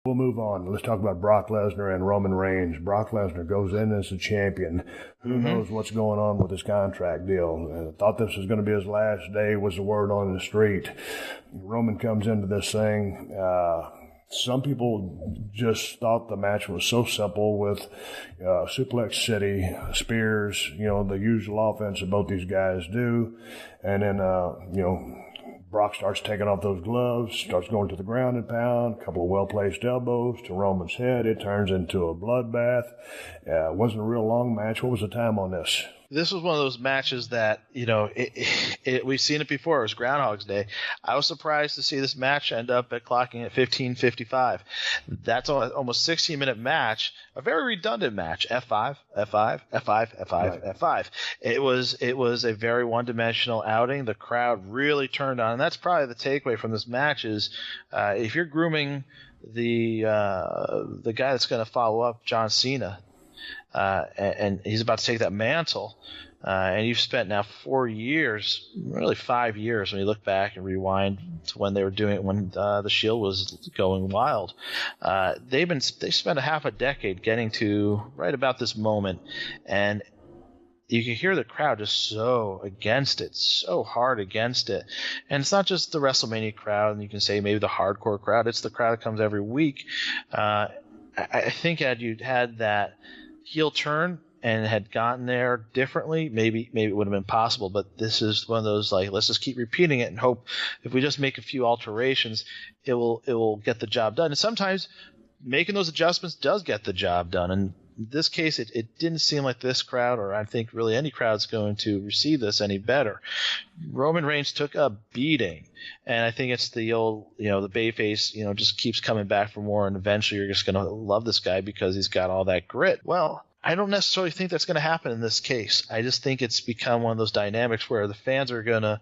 We'll move on. Let's talk about Brock Lesnar and Roman Reigns. Brock Lesnar goes in as a champion. Who knows what's going on with his contract deal? Thought this was going to be his last day, was the word on the street. Roman comes into this thing. Some people just thought the match was so simple with Suplex City, spears, the usual offense that both these guys do. And then, Brock starts taking off those gloves, starts going to the ground and pound, a couple of well-placed elbows to Roman's head. It turns into a bloodbath. It wasn't a real long match. What was the time on this? This was one of those matches that, we've seen it before. It was Groundhog's Day. I was surprised to see this match end up at clocking at 15:55. That's almost 16-minute match, a very redundant match. F5, F5, F5, F5, right. F5. It was a very one-dimensional outing. The crowd really turned on, and that's probably the takeaway from this match is if you're grooming the guy that's going to follow up John Cena, and he's about to take that mantle, and you've spent now 4 years, really 5 years when you look back and rewind to when they were doing it, when the Shield was going wild. They spent a half a decade getting to right about this moment, and you can hear the crowd just so against it, so hard against it. And it's not just the WrestleMania crowd, and you can say maybe the hardcore crowd. It's the crowd that comes every week. I think had you had that heel turn and had gotten there differently, maybe it would have been possible. But this is one of those, like, let's just keep repeating it and hope if we just make a few alterations, it will get the job done. And sometimes making those adjustments does get the job done. And in this case, it didn't seem like this crowd, or I think really any crowd's going to receive this any better. Roman Reigns took a beating, and I think it's the old, the bayface, just keeps coming back for more, and eventually you're just going to love this guy because he's got all that grit. Well, I don't necessarily think that's going to happen in this case. I just think it's become one of those dynamics where the fans are gonna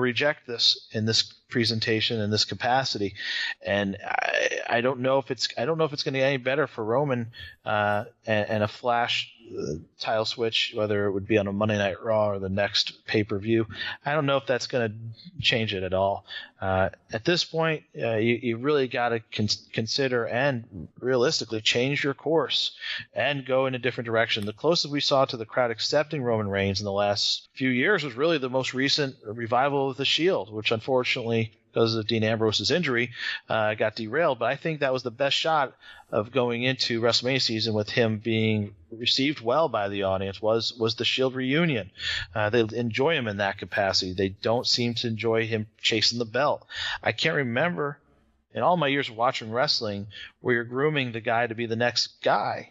reject this in this presentation in this capacity, and I don't know if it's going to get any better for Roman and a flash title switch, whether it would be on a Monday Night Raw or the next pay-per-view. I don't know if that's going to change it at all. At this point, you really got to consider and realistically change your course and go in a different direction. The closest we saw to the crowd accepting Roman Reigns in the last few years was really the most recent revival of the Shield, which unfortunately, because of Dean Ambrose's injury, got derailed. But I think that was the best shot of going into WrestleMania season with him being received well by the audience was the Shield reunion. They enjoy him in that capacity. They don't seem to enjoy him chasing the belt. I can't remember in all my years of watching wrestling where you're grooming the guy to be the next guy,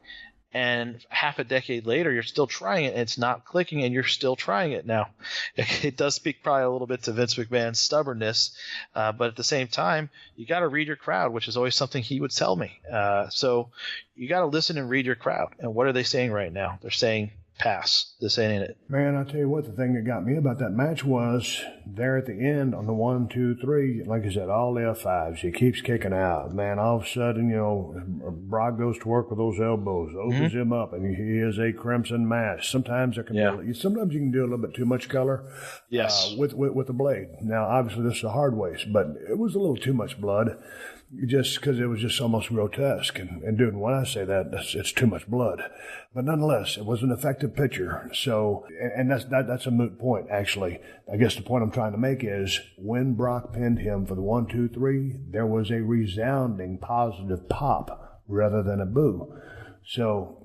and half a decade later, you're still trying it, and it's not clicking, and you're still trying it now. It does speak probably a little bit to Vince McMahon's stubbornness, but at the same time, you got to read your crowd, which is always something he would tell me. So you got to listen and read your crowd. And what are they saying right now? They're saying, pass. This ain't it. Man, I'll tell you what, the thing that got me about that match was there at the end on the 1, 2, 3, like I said, all the F5s. He keeps kicking out. Man, all of a sudden, Brock goes to work with those elbows, opens him up, and he is a crimson mask. Sometimes sometimes you can do a little bit too much color with the blade. Now, obviously, this is a hard waste, but it was a little too much blood. Just because it was just almost grotesque. And dude, when I say that, it's too much blood. But nonetheless, it was an effective picture. So, and that's a moot point, actually. I guess the point I'm trying to make is when Brock pinned him for the 1, 2, 3, there was a resounding positive pop rather than a boo. So,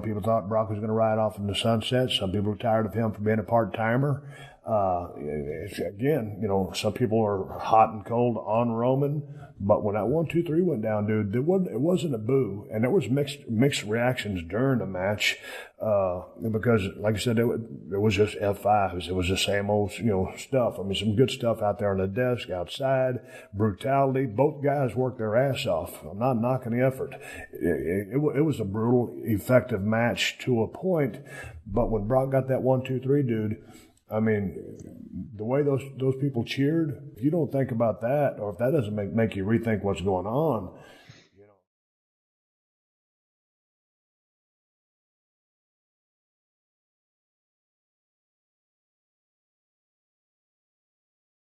people thought Brock was going to ride off in the sunset. Some people were tired of him for being a part-timer. Again, some people are hot and cold on Roman, but when that 1, 2, 3 went down, dude, it wasn't a boo, and there was mixed reactions during the match, because, like I said, it was just F5s. It was the same old, stuff. I mean, some good stuff out there on the desk, outside, brutality. Both guys worked their ass off. I'm not knocking the effort. It was a brutal, effective match to a point, but when Brock got that 1, 2, 3, dude, I mean, the way those people cheered, if you don't think about that, or if that doesn't make you rethink what's going on,